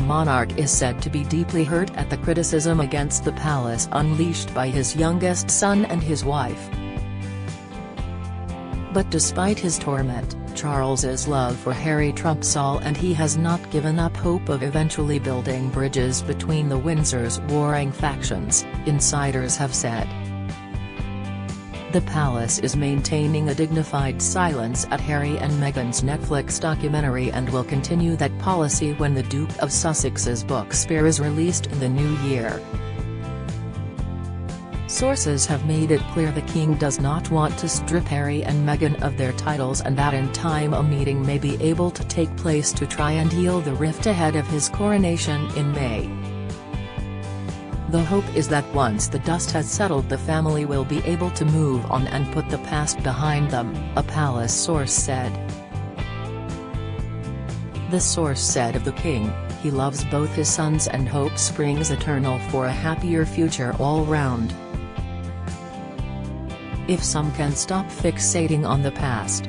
monarch is said to be deeply hurt at the criticism against the palace unleashed by his youngest son and his wife. But despite his torment, Charles's love for Harry trumps all, and he has not given up hope of eventually building bridges between the Windsor's warring factions, insiders have said. The palace is maintaining a dignified silence at Harry and Meghan's Netflix documentary and will continue that policy when the Duke of Sussex's book Spear is released in the new year. Sources have made it clear the king does not want to strip Harry and Meghan of their titles, and that in time a meeting may be able to take place to try and heal the rift ahead of his coronation in May. The hope is that once the dust has settled, the family will be able to move on and put the past behind them, a palace source said. The source said of the king, "He loves both his sons and hope springs eternal for a happier future all round." If some can stop fixating on the past.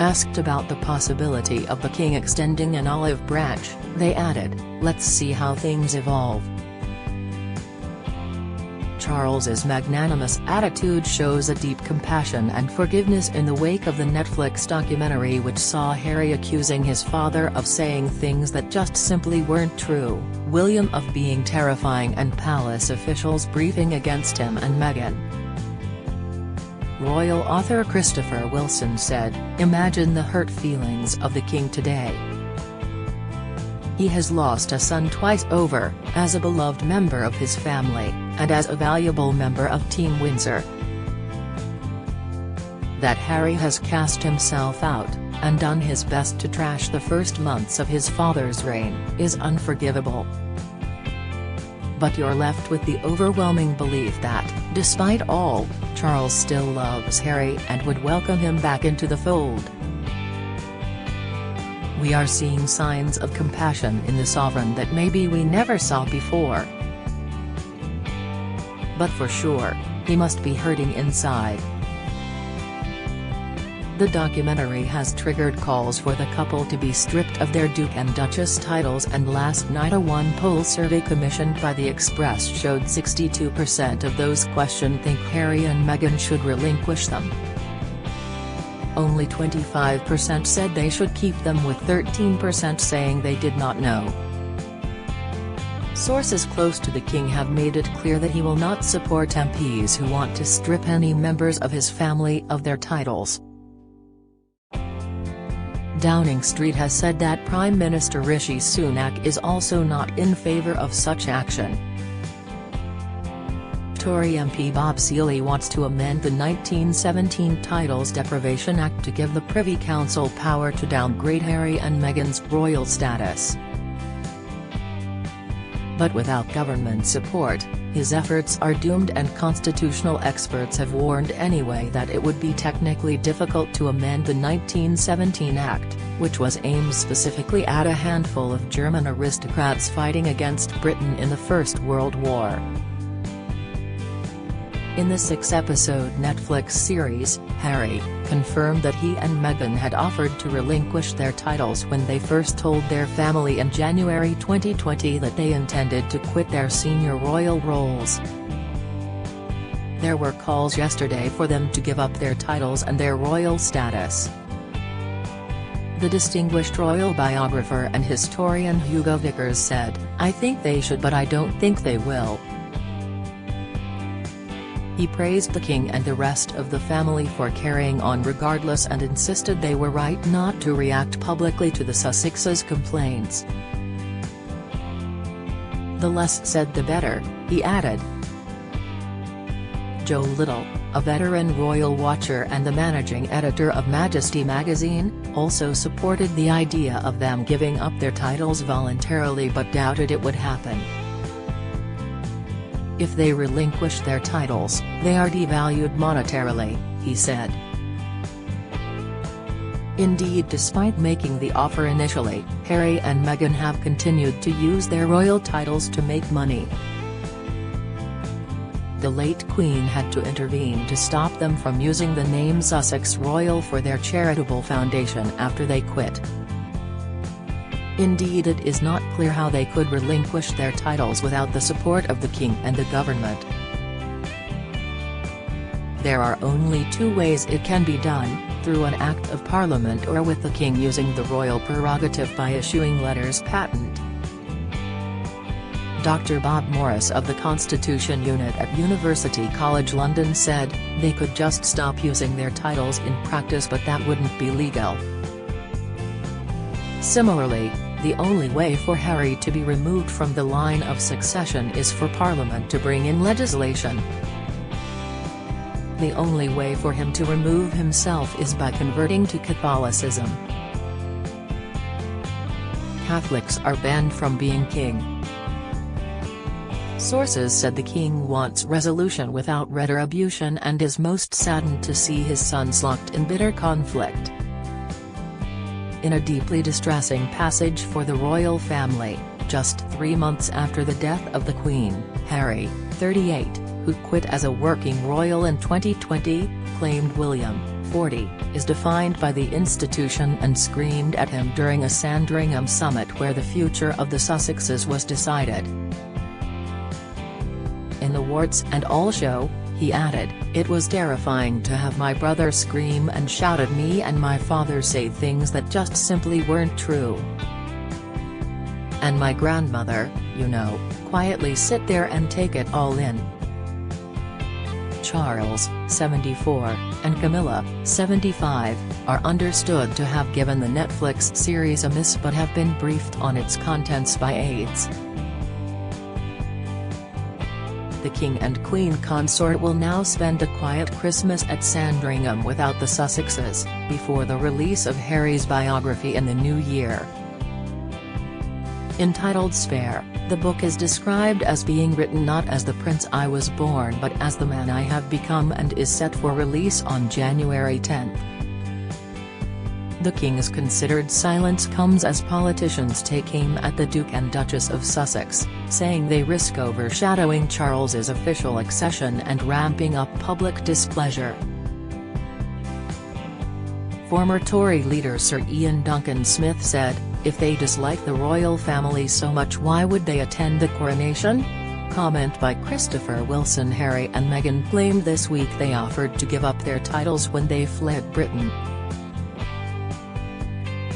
Asked about the possibility of the king extending an olive branch, they added, "Let's see how things evolve." Charles's magnanimous attitude shows a deep compassion and forgiveness in the wake of the Netflix documentary, which saw Harry accusing his father of saying things that just simply weren't true, William of being terrifying, and palace officials briefing against him and Meghan. Royal author Christopher Wilson said, "Imagine the hurt feelings of the king today. He has lost a son twice over, as a beloved member of his family, and as a valuable member of Team Windsor. That Harry has cast himself out, and done his best to trash the first months of his father's reign, is unforgivable. But you're left with the overwhelming belief that, despite all, Charles still loves Harry and would welcome him back into the fold. We are seeing signs of compassion in the sovereign that maybe we never saw before. But for sure, he must be hurting inside." The documentary has triggered calls for the couple to be stripped of their Duke and Duchess titles, and last night a one-poll survey commissioned by The Express showed 62% of those questioned think Harry and Meghan should relinquish them. Only 25% said they should keep them, with 13% saying they did not know. Sources close to the king have made it clear that he will not support MPs who want to strip any members of his family of their titles. Downing Street has said that Prime Minister Rishi Sunak is also not in favour of such action. Tory MP Bob Seely wants to amend the 1917 Titles Deprivation Act to give the Privy Council power to downgrade Harry and Meghan's royal status. But without government support, his efforts are doomed, and constitutional experts have warned anyway that it would be technically difficult to amend the 1917 Act, which was aimed specifically at a handful of German aristocrats fighting against Britain in the First World War. In the 6-episode Netflix series, Harry confirmed that he and Meghan had offered to relinquish their titles when they first told their family in January 2020 that they intended to quit their senior royal roles. There were calls yesterday for them to give up their titles and their royal status. The distinguished royal biographer and historian Hugo Vickers said, "I think they should, but I don't think they will." He praised the king and the rest of the family for carrying on regardless, and insisted they were right not to react publicly to the Sussexes' complaints. "The less said the better," he added. Joe Little, a veteran royal watcher and the managing editor of Majesty magazine, also supported the idea of them giving up their titles voluntarily, but doubted it would happen. "If they relinquish their titles, they are devalued monetarily," he said. Indeed, despite making the offer initially, Harry and Meghan have continued to use their royal titles to make money. The late Queen had to intervene to stop them from using the name Sussex Royal for their charitable foundation after they quit. Indeed, it is not clear how they could relinquish their titles without the support of the king and the government. There are only two ways it can be done: through an act of parliament or with the king using the royal prerogative by issuing letters patent. Dr. Bob Morris of the Constitution Unit at University College London said, they could just stop using their titles in practice, but that wouldn't be legal. Similarly, the only way for Harry to be removed from the line of succession is for Parliament to bring in legislation. The only way for him to remove himself is by converting to Catholicism. Catholics are banned from being king. Sources said the king wants resolution without retribution and is most saddened to see his sons locked in bitter conflict. In a deeply distressing passage for the royal family, just 3 months after the death of the Queen, Harry, 38, who quit as a working royal in 2020, claimed William, 40, is defined by the institution and screamed at him during a Sandringham summit where the future of the Sussexes was decided. In the warts and all show, he added, "It was terrifying to have my brother scream and shout at me and my father say things that just simply weren't true. And my grandmother, you know, quietly sit there and take it all in." Charles, 74, and Camilla, 75, are understood to have given the Netflix series a miss but have been briefed on its contents by aides. The King and Queen consort will now spend a quiet Christmas at Sandringham without the Sussexes, before the release of Harry's biography in the new year. Entitled Spare, the book is described as being written not as the prince I was born but as the man I have become, and is set for release on January 10. The King's considered silence comes as politicians take aim at the Duke and Duchess of Sussex, saying they risk overshadowing Charles's official accession and ramping up public displeasure. Former Tory leader Sir Ian Duncan Smith said, "If they dislike the royal family so much, why would they attend the coronation?" Comment by Christopher Wilson. Harry and Meghan claimed this week they offered to give up their titles when they fled Britain.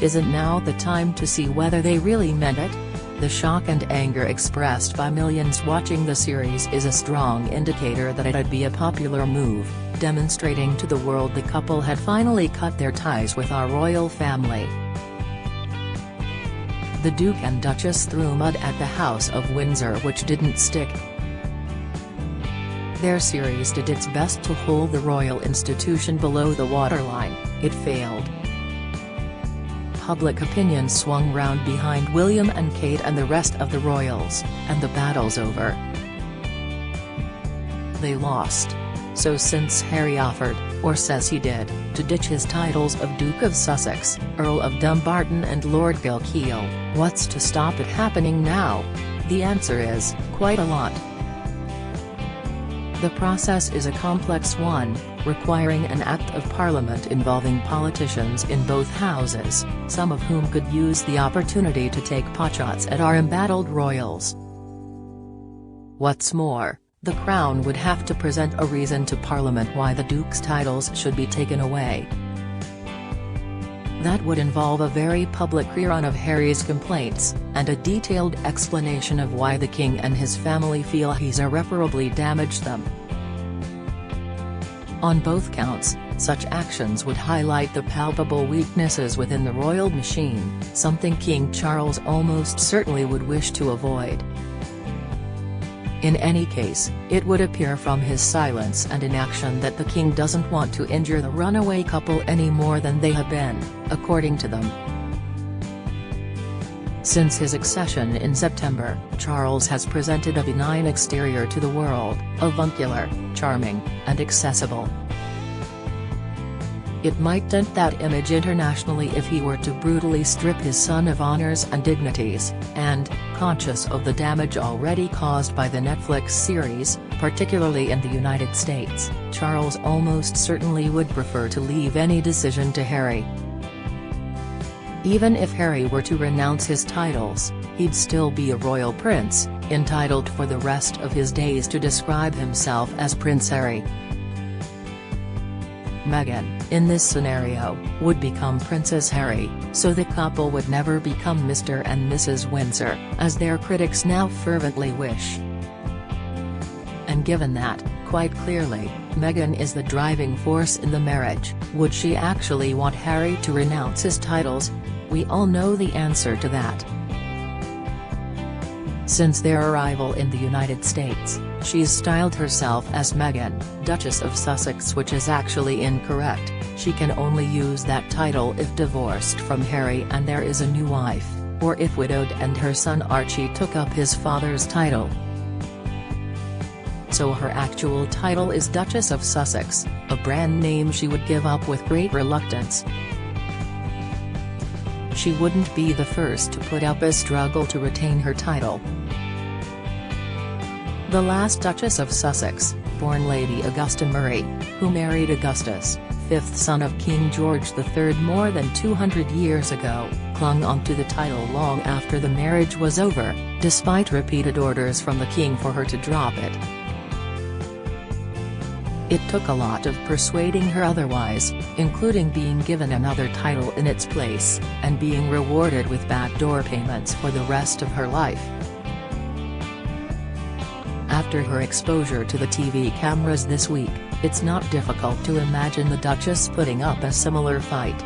Isn't now the time to see whether they really meant it? The shock and anger expressed by millions watching the series is a strong indicator that it'd be a popular move, demonstrating to the world the couple had finally cut their ties with our royal family. The Duke and Duchess threw mud at the House of Windsor, which didn't stick. Their series did its best to hold the royal institution below the waterline, it failed. Public opinion swung round behind William and Kate and the rest of the royals, and the battle's over. They lost. So since Harry offered, or says he did, to ditch his titles of Duke of Sussex, Earl of Dumbarton and Lord Gilkeel, what's to stop it happening now? The answer is, quite a lot. The process is a complex one, requiring an act of parliament involving politicians in both houses, some of whom could use the opportunity to take potshots at our embattled royals. What's more, the Crown would have to present a reason to Parliament why the Duke's titles should be taken away. That would involve a very public rerun of Harry's complaints, and a detailed explanation of why the King and his family feel he's irreparably damaged them. On both counts, such actions would highlight the palpable weaknesses within the royal machine, something King Charles almost certainly would wish to avoid. In any case, it would appear from his silence and inaction that the King doesn't want to injure the runaway couple any more than they have been, according to them. Since his accession in September, Charles has presented a benign exterior to the world, avuncular, charming, and accessible. It might dent that image internationally if he were to brutally strip his son of honors and dignities, and, conscious of the damage already caused by the Netflix series, particularly in the United States, Charles almost certainly would prefer to leave any decision to Harry. Even if Harry were to renounce his titles, he'd still be a royal prince, entitled for the rest of his days to describe himself as Prince Harry. Meghan, in this scenario, would become Princess Harry, so the couple would never become Mr. and Mrs. Windsor, as their critics now fervently wish. And given that, quite clearly, Meghan is the driving force in the marriage, would she actually want Harry to renounce his titles? We all know the answer to that. Since their arrival in the United States, she's styled herself as Meghan, Duchess of Sussex, which is actually incorrect. She can only use that title if divorced from Harry and there is a new wife, or if widowed and her son Archie took up his father's title. So her actual title is Duchess of Sussex, a brand name she would give up with great reluctance. She wouldn't be the first to put up a struggle to retain her title. The last Duchess of Sussex, born Lady Augusta Murray, who married Augustus, fifth son of King George III more than 200 years ago, clung onto the title long after the marriage was over, despite repeated orders from the king for her to drop it. It took a lot of persuading her otherwise, including being given another title in its place, and being rewarded with backdoor payments for the rest of her life. After her exposure to the TV cameras this week, it's not difficult to imagine the Duchess putting up a similar fight.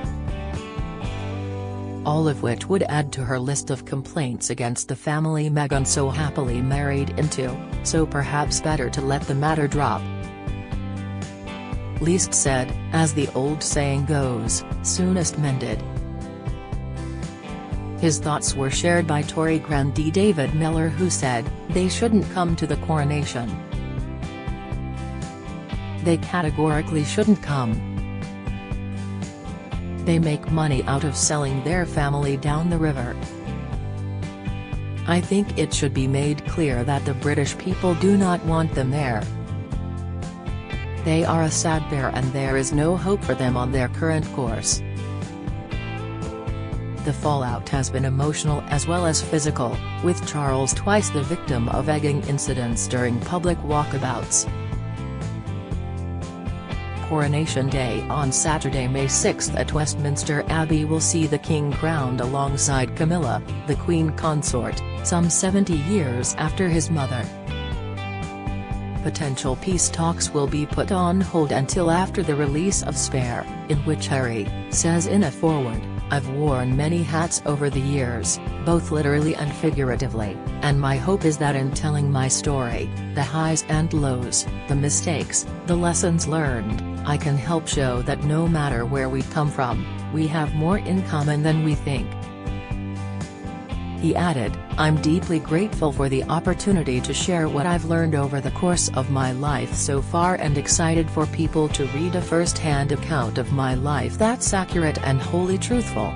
All of which would add to her list of complaints against the family Meghan so happily married into, so perhaps better to let the matter drop. Least said, as the old saying goes, soonest mended. His thoughts were shared by Tory grandee David Miller, who said, "They shouldn't come to the coronation. They categorically shouldn't come. They make money out of selling their family down the river. I think it should be made clear that the British people do not want them there. They are a sad pair and there is no hope for them on their current course." The fallout has been emotional as well as physical, with Charles twice the victim of egging incidents during public walkabouts. Coronation Day on Saturday, May 6 at Westminster Abbey will see the King crowned alongside Camilla, the Queen consort, some 70 years after his mother. Potential peace talks will be put on hold until after the release of Spare, in which Harry says in a foreword, "I've worn many hats over the years, both literally and figuratively, and my hope is that in telling my story, the highs and lows, the mistakes, the lessons learned, I can help show that no matter where we come from, we have more in common than we think." He added, "I'm deeply grateful for the opportunity to share what I've learned over the course of my life so far and excited for people to read a first-hand account of my life that's accurate and wholly truthful."